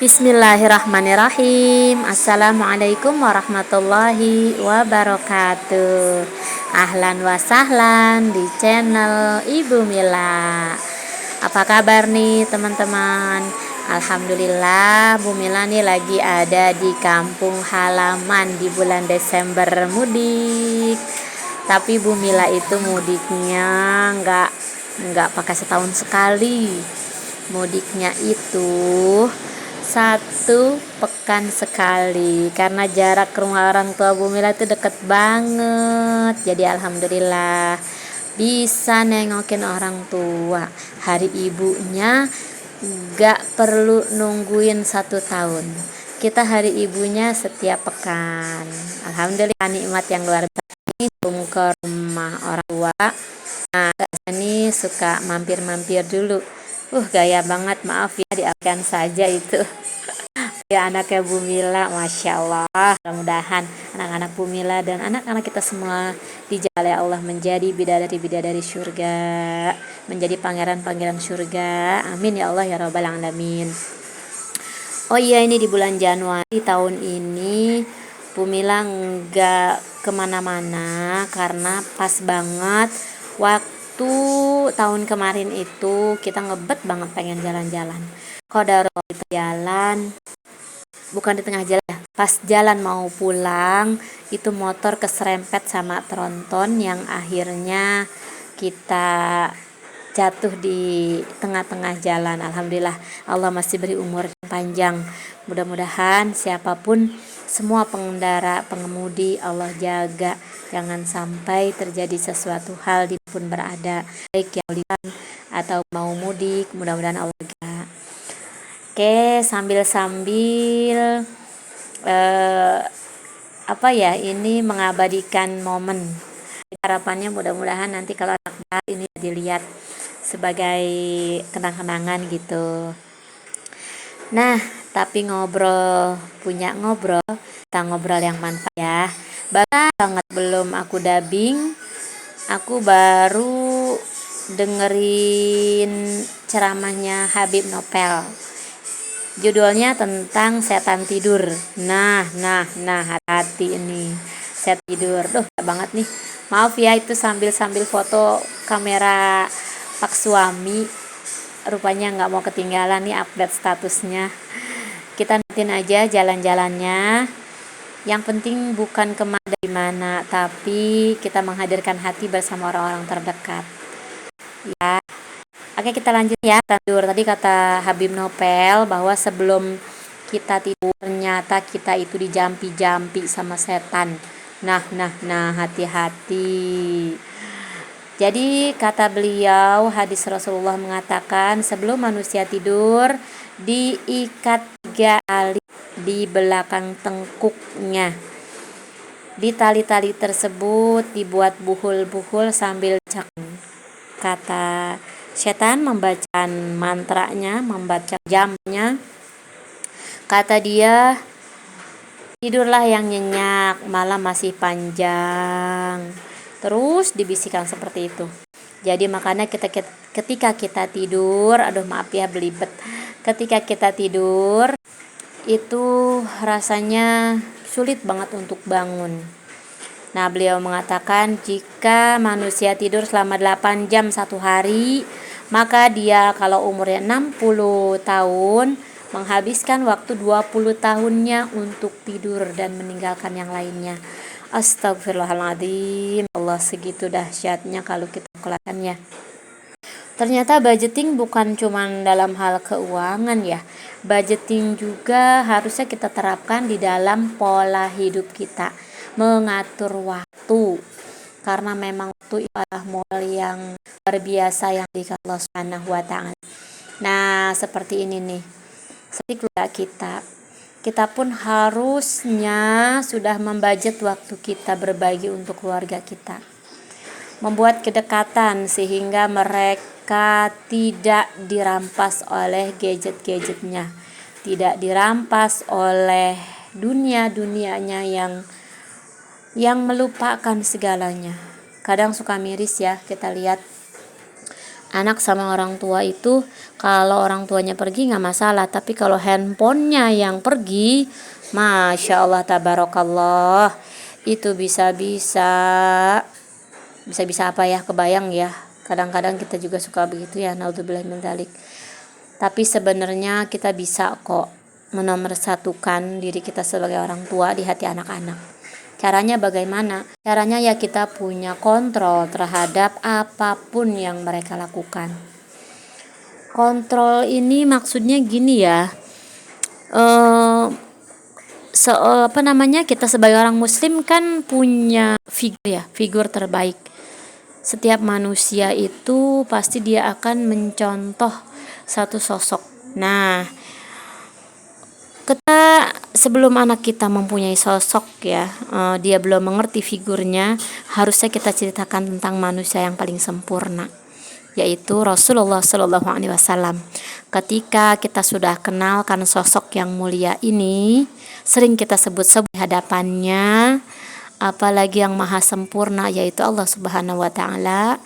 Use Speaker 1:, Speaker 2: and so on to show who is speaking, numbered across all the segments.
Speaker 1: Bismillahirrahmanirrahim. Assalamualaikum warahmatullahi wabarakatuh. Ahlan wa sahlan di channel Ibu Mila. Apa kabar nih teman-teman? Alhamdulillah, Bu Mila nih lagi ada di kampung halaman di bulan Desember mudik. Tapi Bu Mila itu mudiknya nggak pakai setahun sekali. Mudiknya itu 1 pekan sekali, karena jarak ke rumah orang tua Bu Mila itu deket banget. Jadi alhamdulillah bisa nengokin orang tua. Hari ibunya gak perlu nungguin 1 tahun. Kita hari ibunya setiap pekan. Alhamdulillah, nikmat yang luar biasa. Ini ke rumah orang tua. Nah, ini suka mampir-mampir dulu. Gaya banget, maaf ya, diabaikan saja itu. Ya, anaknya Bu Mila, Masya Allah. Mudah-mudahan anak-anak Bu Mila dan anak-anak kita semua dijaga oleh Allah menjadi bidadari-bidadari surga, menjadi pangeran-pangeran surga. Amin ya Allah ya Rabbal Alamin. Oh iya, ini di bulan Januari tahun ini Bu Mila nggak kemana-mana karena pas banget waktu tahun kemarin itu kita ngebet banget pengen jalan-jalan. Kodaro kita jalan, bukan di tengah jalan ya, pas jalan mau pulang itu motor keserempet sama tronton yang akhirnya kita jatuh di tengah-tengah jalan. Alhamdulillah Allah masih beri umur yang panjang. Mudah-mudahan siapapun, semua pengendara, pengemudi, Allah jaga jangan sampai terjadi sesuatu hal dimanapun berada, baik yang lihat atau mau mudik. Mudah-mudahan Allah jaga. Oke, sambil-sambil ini mengabadikan momen. Harapannya mudah-mudahan nanti kalau anak ini dilihat sebagai kenang-kenangan gitu. Nah, tapi punya ngobrol, kita ngobrol yang manfaat ya. Banget belum aku dubbing, aku baru dengerin ceramahnya Habib Nopel. Judulnya tentang setan tidur. Nah, hati-hati ini setan tidur. Banget nih. Maaf ya, itu sambil foto kamera Pak suami. Rupanya nggak mau ketinggalan nih update statusnya. Kita nantiin aja jalan-jalannya. Yang penting bukan kemana dari mana, tapi kita menghadirkan hati bersama orang-orang terdekat. Ya. Oke, kita lanjut ya. Tidur tadi kata Habib Nopel bahwa sebelum kita tidur ternyata kita itu dijampi-jampi sama setan. Nah, hati-hati. Jadi kata beliau, hadis Rasulullah mengatakan sebelum manusia tidur diikat 3 tali di belakang tengkuknya. Di tali-tali tersebut dibuat buhul-buhul sambil kata setan membaca mantranya, membaca jamnya. Kata dia, tidurlah yang nyenyak, malam masih panjang. Terus dibisikkan seperti itu. Jadi makanya ketika kita tidur, maaf ya belibet. Ketika kita tidur itu rasanya sulit banget untuk bangun. Nah, beliau mengatakan jika manusia tidur selama 8 jam 1 hari, maka dia kalau umurnya 60 tahun menghabiskan waktu 20 tahunnya untuk tidur dan meninggalkan yang lainnya. Astagfirullahaladzim. Allah, segitu dahsyatnya kalau kita melakukannya. Ternyata budgeting bukan cuma dalam hal keuangan ya. Budgeting juga harusnya kita terapkan di dalam pola hidup kita. Mengatur waktu. Karena memang waktu itu adalah modal yang luar biasa yang diberikan Allah Subhanahu wa Ta'ala. Nah, seperti ini nih. Seperti keluarga kita pun harusnya sudah membudget waktu kita berbagi untuk keluarga kita. Membuat kedekatan sehingga mereka tidak dirampas oleh gadget-gadgetnya, tidak dirampas oleh dunia-dunianya yang melupakan segalanya. Kadang suka miris ya kita lihat Anak sama orang tua itu kalau orang tuanya pergi nggak masalah, tapi kalau handphonenya yang pergi, masya Allah tabarakallah, itu bisa apa ya, kebayang ya. Kadang-kadang kita juga suka begitu ya, naudzubillah min dzalik. Tapi sebenarnya kita bisa kok menomorsatukan diri kita sebagai orang tua di hati anak-anak. Caranya bagaimana? Caranya ya kita punya kontrol terhadap apapun yang mereka lakukan. Kontrol ini maksudnya gini ya. Kita sebagai orang muslim kan punya figur terbaik. Setiap manusia itu pasti dia akan mencontoh satu sosok. Nah, kita sebelum anak kita mempunyai sosok ya, dia belum mengerti figurnya, harusnya kita ceritakan tentang manusia yang paling sempurna, yaitu Rasulullah Shallallahu Alaihi Wasallam. Ketika kita sudah kenalkan sosok yang mulia ini, sering kita sebut-sebut hadapannya, apalagi yang maha sempurna yaitu Allah Subhanahu Wa Taala,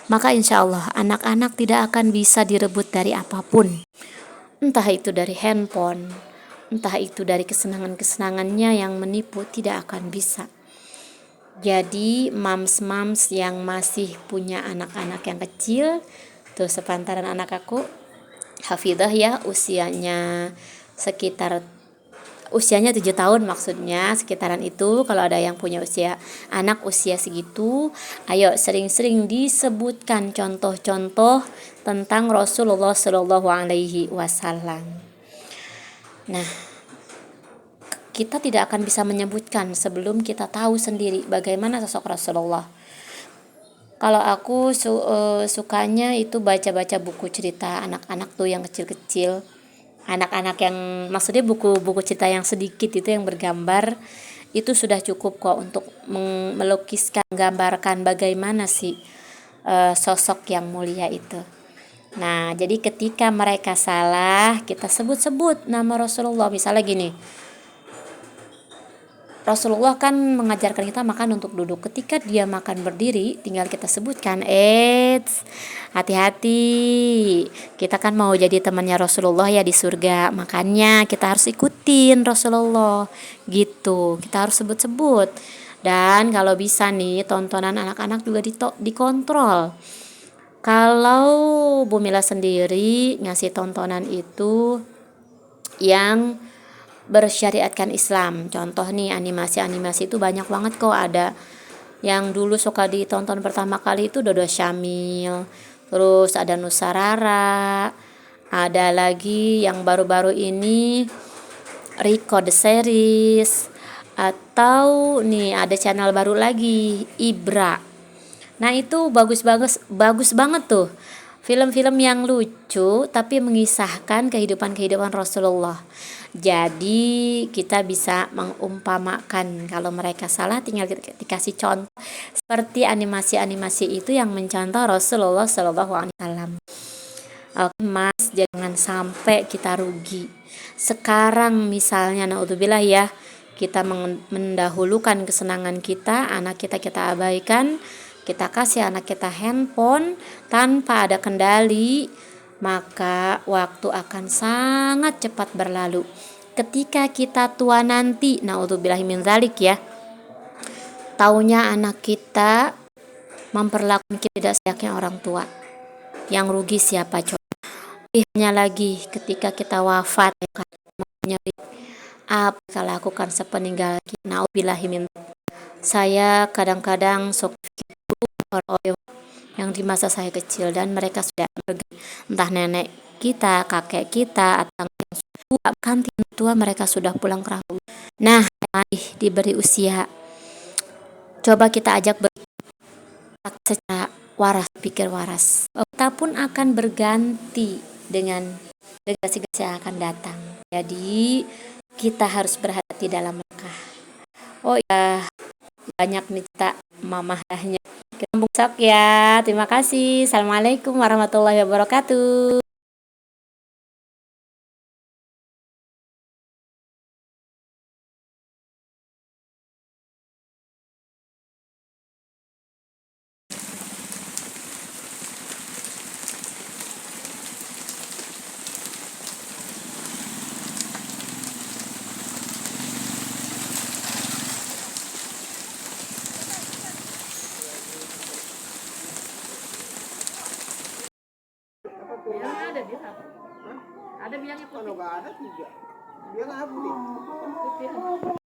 Speaker 1: maka insya Allah anak-anak tidak akan bisa direbut dari apapun, entah itu dari handphone, entah itu dari kesenangannya yang menipu, tidak akan bisa. Jadi mams yang masih punya anak-anak yang kecil, tuh sepantaran anak aku Hafidah ya, usianya 7 tahun, maksudnya sekitaran itu. Kalau ada yang punya anak usia segitu, ayo sering-sering disebutkan contoh-contoh tentang Rasulullah Shallallahu Alaihi Wasallam. Nah, kita tidak akan bisa menyebutkan sebelum kita tahu sendiri bagaimana sosok Rasulullah. Kalau aku sukanya itu baca-baca buku cerita anak-anak tuh yang kecil-kecil. Anak-anak yang maksudnya buku-buku cerita yang sedikit itu yang bergambar, itu sudah cukup kok untuk melukiskan, menggambarkan bagaimana sih sosok yang mulia itu. Nah, jadi ketika mereka salah, kita sebut-sebut nama Rasulullah. Misalnya gini, Rasulullah kan mengajarkan kita makan untuk duduk. Ketika dia makan berdiri, tinggal kita sebutkan, hati-hati, kita kan mau jadi temannya Rasulullah ya di surga, makanya kita harus ikutin Rasulullah gitu. Kita harus sebut-sebut. Dan kalau bisa nih, tontonan anak-anak juga dikontrol. Kalau Bu Mila sendiri ngasih tontonan itu yang bersyariatkan Islam. Contoh nih, animasi-animasi itu banyak banget kok. Ada yang dulu suka ditonton pertama kali itu Dodo Syamil, terus ada Nusarara, ada lagi yang baru-baru ini Rico the Series, atau nih ada channel baru lagi Ibra. Nah, itu bagus banget tuh. Film-film yang lucu tapi mengisahkan kehidupan Rasulullah. Jadi kita bisa mengumpamakan kalau mereka salah tinggal dikasih contoh seperti animasi-animasi itu yang mencontoh Rasulullah Shallallahu Alaihi Wasallam. Oke, Mas, jangan sampai kita rugi. Sekarang misalnya naudzubillah ya, kita mendahulukan kesenangan kita, anak kita abaikan, kita kasih anak kita handphone tanpa ada kendali, maka waktu akan sangat cepat berlalu. Ketika kita tua nanti, naudzubillahi min dzalik ya, taunya anak kita memperlakukan kita tidak sayangnya orang tua. Yang rugi siapa coba? Hanya lagi ketika kita wafat, apa kita lakukan sepeninggal kita? Naudzubillahi min dzalik. Saya kadang-kadang yang di masa saya kecil dan mereka sudah pergi, entah nenek kita, kakek kita, atau yang tua, kantin tua, mereka sudah pulang ke rahmat. Nah, diberi usia, coba kita ajak secara waras, pikir waras. Kita pun akan berganti dengan generasi yang akan datang. Jadi kita harus berhati dalam langkah. Oh ya, banyak nih cerita mamahnya. Kita besok ya. Terima kasih. Assalamualaikum warahmatullahi wabarakatuh. Bilangnya ada dia apa?
Speaker 2: Hah?
Speaker 1: Ada bilangnya
Speaker 2: Kalau
Speaker 1: putih.
Speaker 2: nggak ada 3. Dia nggak putih.
Speaker 1: Putih.